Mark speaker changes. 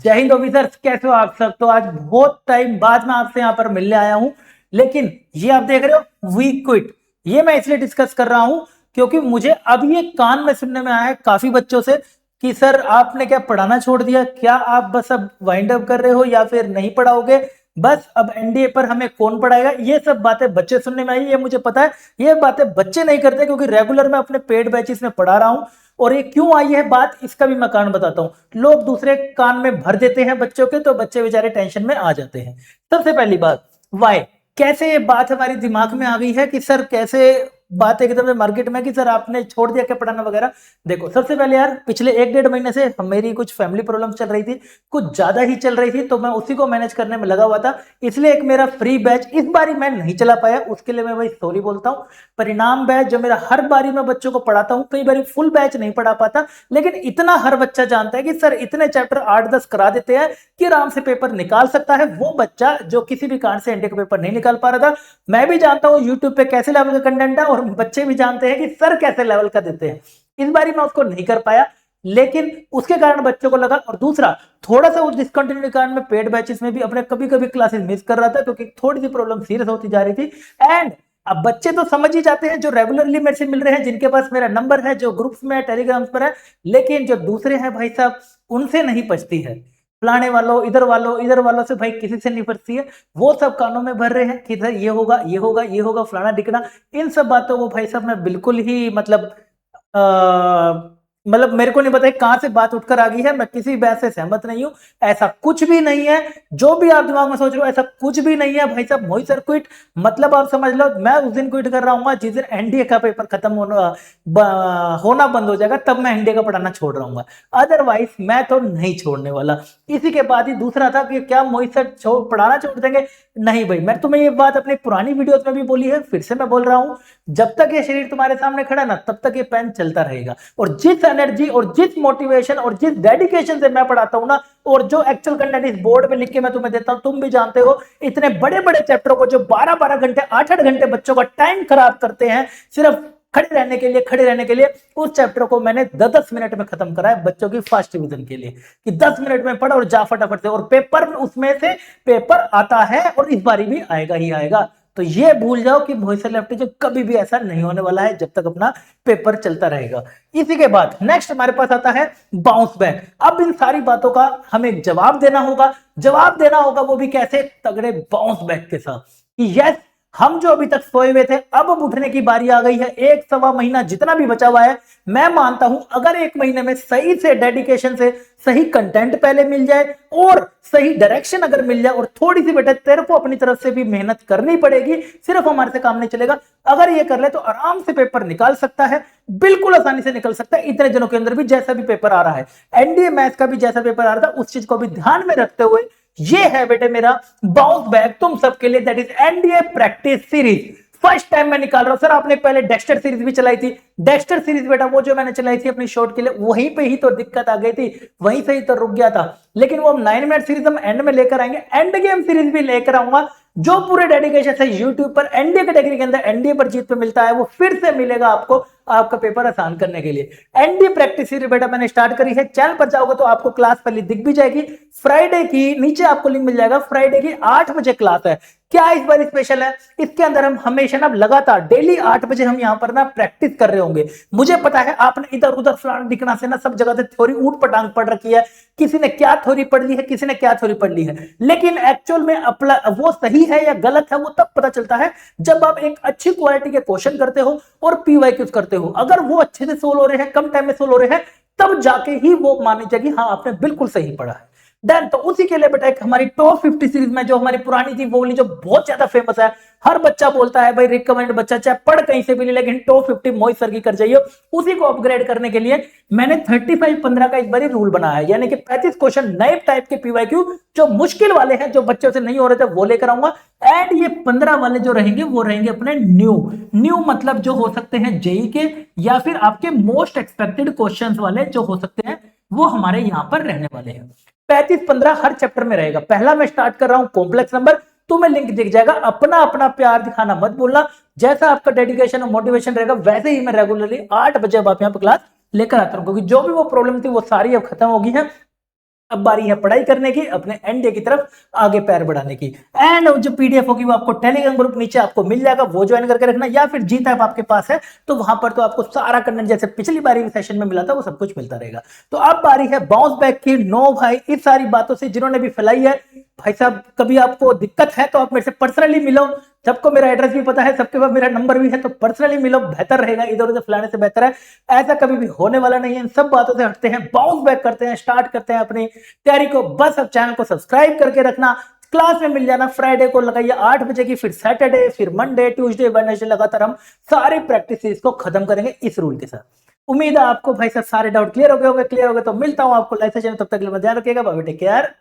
Speaker 1: जय हिंद ऑफिसर्स, कैसे हो आप सब। तो आज बहुत टाइम बाद मैं आपसे यहाँ पर मिलने आया हूँ। लेकिन ये आप देख रहे हो वी क्विट, ये मैं इसलिए डिस्कस कर रहा हूँ क्योंकि मुझे अब ये कान में सुनने में आया है काफी बच्चों से कि सर आपने क्या पढ़ाना छोड़ दिया, क्या आप बस अब वाइंड अप कर रहे हो या फिर नहीं पढ़ाओगे, बस अब एनडीए पर हमें कौन पढ़ाएगा। ये सब बातें बच्चे सुनने में आई, ये मुझे पता है। ये बातें बच्चे नहीं करते क्योंकि रेगुलर मैं अपने पेड बैचेस में पढ़ा रहा हूँ। और ये क्यों आई है बात, इसका भी मैं कारण बताता हूं। लोग दूसरे कान में भर देते हैं बच्चों के, तो बच्चे बेचारे टेंशन में आ जाते हैं। सबसे पहली बात, वाई, कैसे ये बात हमारी दिमाग में आ गई है कि सर कैसे बात एकदम मार्केट में कि सर आपने छोड़ दिया क्या पढ़ाना वगैरह। देखो सबसे पहले यार, पिछले 1-1.5 महीने से मेरी कुछ फैमिली प्रॉब्लम चल रही थी, कुछ ज्यादा ही चल रही थी, तो मैं उसी को मैनेज करने में लगा हुआ था। इसलिए एक मेरा फ्री बैच इस बारी मैं नहीं चला पाया, उसके लिए मैं भाई सॉरी बोलता हूँ। परिणाम बैच जो मेरा हर बारी मैं बच्चों को पढ़ाता हूँ, कई बार फुल बैच नहीं पढ़ा पाता, लेकिन इतना हर बच्चा जानता है कि सर इतने चैप्टर 8-10 करा देते हैं कि आराम से पेपर निकाल सकता है वो बच्चा जो किसी भी कारण से एनडीए का पेपर नहीं निकाल पा रहा था। मैं भी जानता हूं यूट्यूब पे कैसे लेवल का कंटेंट है, और बच्चे भी जानते हैं कि सर कैसे लेवल का देते हैं। इस बारी मैं उसको नहीं कर पाया, लेकिन उसके कारण बच्चों को लगा। और दूसरा, थोड़ा सा उस डिसकंटिन्यू के कारण मैं पेड बैचेस में भी अपने कभी कभी क्लासेस मिस कर रहा था क्योंकि थोड़ी सी प्रॉब्लम सीरियस होती जा रही थी। एंड अब बच्चे तो समझ ही जाते हैं जो रेगुलरली मेरे से मिल रहे हैं, जिनके पास मेरा नंबर है, जो ग्रुप्स में टेलीग्राम्स पर है। लेकिन जो दूसरे हैं भाई साहब, उनसे नहीं पचती है। फलाने वालों, इधर वालों से भाई किसी से नहीं पचती है। वो सब कानों में भर रहे हैं कि सर ये होगा, ये होगा, ये होगा, फलाना टिकना। इन सब बातों को भाई साहब मैं बिल्कुल ही मतलब मेरे को नहीं पता कहां से बात उठकर आ गई है। मैं किसी बात से सहमत नहीं हूं, ऐसा कुछ भी नहीं है। जो भी आप दिमाग में सोच रहे हो ऐसा कुछ भी नहीं है भाई साहब। मोहित सर क्विट मतलब आप समझ लो मैं उस दिन क्विट कर रहा हूँ जिस दिन एनडीए का पेपर खत्म होना बंद हो जाएगा, तब मैं एनडीए का पढ़ाना छोड़ रहा हूँ। अदरवाइज मैं तो नहीं छोड़ने वाला। इसी के बाद ही दूसरा था कि क्या मोहित सर पढ़ाना छोड़ देंगे। नहीं भाई, मैं तुम्हें ये बात अपनी पुरानी वीडियोस में भी बोली है, फिर से मैं बोल रहा हूं। जब तक ये शरीर तुम्हारे सामने खड़ा ना, तब तक ये पेन चलता रहेगा। और जिस एनर्जी और जिस मोटिवेशन और जिस डेडिकेशन से मैं पढ़ाता हूं ना, और जो एक्चुअल कंटेंट इस बोर्ड में लिख के मैं तुम्हें देता हूं, तुम भी जानते हो, इतने बड़े बड़े चैप्टरों को जो 12-12 घंटे 8-8 घंटे बच्चों का टाइम खराब करते हैं सिर्फ खड़े रहने के लिए, उस चैप्टर को मैंने 10-10 मिनट में खत्म करा है बच्चों की फर्स्ट डिवीजन के लिए कि 10 मिनट में पढ़ और जा फटाफट से। और पेपर उसमें से पेपर आता है और इस बारी भी आएगा ही आएगा। तो ये भूल जाओ कि मोहित लेफ्टिज्म कभी भी ऐसा नहीं होने वाला है जब तक अपना पेपर चलता रहेगा। इसी के बाद नेक्स्ट हमारे पास आता है बाउंस बैक। अब इन सारी बातों का हमें जवाब देना होगा। जवाब देना होगा वो भी कैसे, तगड़े बाउंस बैक के साथ कि यस, हम जो अभी तक सोए हुए थे अब उठने की बारी आ गई है। 1-1.25 महीना जितना भी बचा हुआ है, मैं मानता हूं अगर 1 महीने में सही से डेडिकेशन से सही कंटेंट पहले मिल जाए और सही डायरेक्शन अगर मिल जाए, और थोड़ी सी बेटा तेरे को अपनी तरफ से भी मेहनत करनी पड़ेगी, सिर्फ हमारे से काम नहीं चलेगा। अगर ये कर ले तो आराम से पेपर निकाल सकता है, बिल्कुल आसानी से निकल सकता है। इतने दिनों के अंदर भी जैसा भी पेपर आ रहा है, एनडीए मैथ्स का भी जैसा पेपर आ रहा था, उस चीज को भी ध्यान में रखते हुए ये है बेटे मेरा बाउंस बैक तुम सबके लिए, that is NDA practice series. First time मैं निकाल रहा हूं। सर आपने पहले डेक्स्टर सीरीज भी चलाई थी। डेक्स्टर सीरीज बेटा वो जो मैंने चलाई थी अपनी शॉर्ट के लिए, वहीं पे ही तो दिक्कत आ गई थी, वहीं से ही तो रुक गया था। लेकिन वो 9 मिनट सीरीज हम एंड में लेकर आएंगे, एंड गेम सीरीज भी लेकर आऊंगा, जो पूरे डेडिकेशन से यूट्यूब पर एनडीए कैटेगरी के अंदर एनडीए पर जीत पे मिलता है, वो फिर से मिलेगा आपको आपका पेपर आसान करने के लिए। एनडीए प्रैक्टिस सीरीज बेटा मैंने स्टार्ट करी है। चैनल पर जाओगे तो आपको क्लास पहले दिख भी जाएगी। फ्राइडे की नीचे आपको लिंक मिल जाएगा, फ्राइडे की 8 बजे क्लास है। क्या इस बार स्पेशल है, इसके अंदर हम हमेशा ना लगातार डेली 8 बजे हम यहां पर ना प्रैक्टिस कर रहे होंगे। मुझे पता है आपने इधर उधर फलाना दिखना से ना सब जगह से थ्योरी ऊट पटांग पढ़ रखी है, किसी ने क्या थ्योरी पढ़ ली है, किसी ने क्या थ्योरी पढ़ ली है, लेकिन एक्चुअल में वो सही है या गलत है वो तब पता चलता है जब आप एक अच्छी क्वालिटी के क्वेश्चन करते हो और पीवाईक्यूज करते हो। अगर वो अच्छे से सोल्व हो रहे हैं, कम टाइम में सोल्व हो रहे हैं, तब जाके ही वो मानी जाएगी हाँ आपने बिल्कुल सही पढ़ा है। देन तो उसी के लिए बेटा एक हमारी टॉप 50 सीरीज में जो हमारी पुरानी थी वो वाली जो बहुत ज्यादा फेमस है, हर बच्चा बोलता है भाई रिकमेंड बच्चा चाहे पढ़ कहीं से भी ले, लेकिन टॉप 50 मोहित सर की कर जाइए। उसी को अपग्रेड करने के लिए मैंने 35-15 का इस बार रूल बनाया है, यानी कि 35 क्वेश्चन नए टाइप के पीवाईक्यू जो मुश्किल वाले हैं, जो बच्चों से नहीं हो रहे थे वो लेकर आऊंगा। एंड ये 15 वाले जो रहेंगे वो रहेंगे अपने न्यू मतलब जो हो सकते हैं जेई के, या फिर आपके मोस्ट एक्सपेक्टेड क्वेश्चंस वाले जो हो सकते हैं वो हमारे यहां पर रहने वाले हैं। 35-15 हर चैप्टर में रहेगा। पहला मैं स्टार्ट कर रहा हूं कॉम्प्लेक्स नंबर, तुम्हें लिंक दिख जाएगा। अपना अपना प्यार दिखाना मत भूलना, जैसा आपका डेडिकेशन और मोटिवेशन रहेगा वैसे ही मैं रेगुलरली 8 बजे अब आप यहाँ पर क्लास लेकर आता हूं, क्योंकि जो भी वो प्रॉब्लम थी वो सारी अब खत्म होगी है। अब बारी है पढ़ाई करने की, अपने एनडीए की तरफ आगे पैर बढ़ाने की। एंड जो पीडीएफ होगी वो आपको टेलीग्राम ग्रुप नीचे आपको मिल जाएगा, वो ज्वाइन करके रखना, या फिर जीत ऐप आपके पास है तो वहां पर तो आपको सारा कंटेंट जैसे पिछली बारी सेशन में मिला था वो सब कुछ मिलता रहेगा। तो अब बारी है बाउंस बैक की। नो भाई, इस सारी बातों से जिन्होंने भी फैलाई है, भाई साहब कभी आपको दिक्कत है तो आप मेरे से पर्सनली मिलो, सबको मेरा एड्रेस भी पता है, सबके पास मेरा नंबर भी है, तो पर्सनली मिलो, बेहतर रहेगा, इधर उधर फैलाने से बेहतर है। ऐसा कभी भी होने वाला नहीं है। इन सब बातों से हटते हैं, बाउंस बैक करते हैं, स्टार्ट करते हैं अपनी तैयारी को। बस अब चैनल को सब्सक्राइब करके रखना, क्लास में मिल जाना। फ्राइडे को लगाइए 8 बजे की, फिर सैटरडे, फिर मंडे, ट्यूसडे, वेडनेसडे, लगातार हम सारे प्रैक्टिस सीरीज को खत्म करेंगे इस रूल के साथ। उम्मीद है आपको भाई साहब सारे डाउट क्लियर हो गए होंगे। क्लियर हो गए तो मिलता हूं आपको लाइव सेशन, तब तक के लिए ध्यान रखिएगा, बाय, टेक केयर।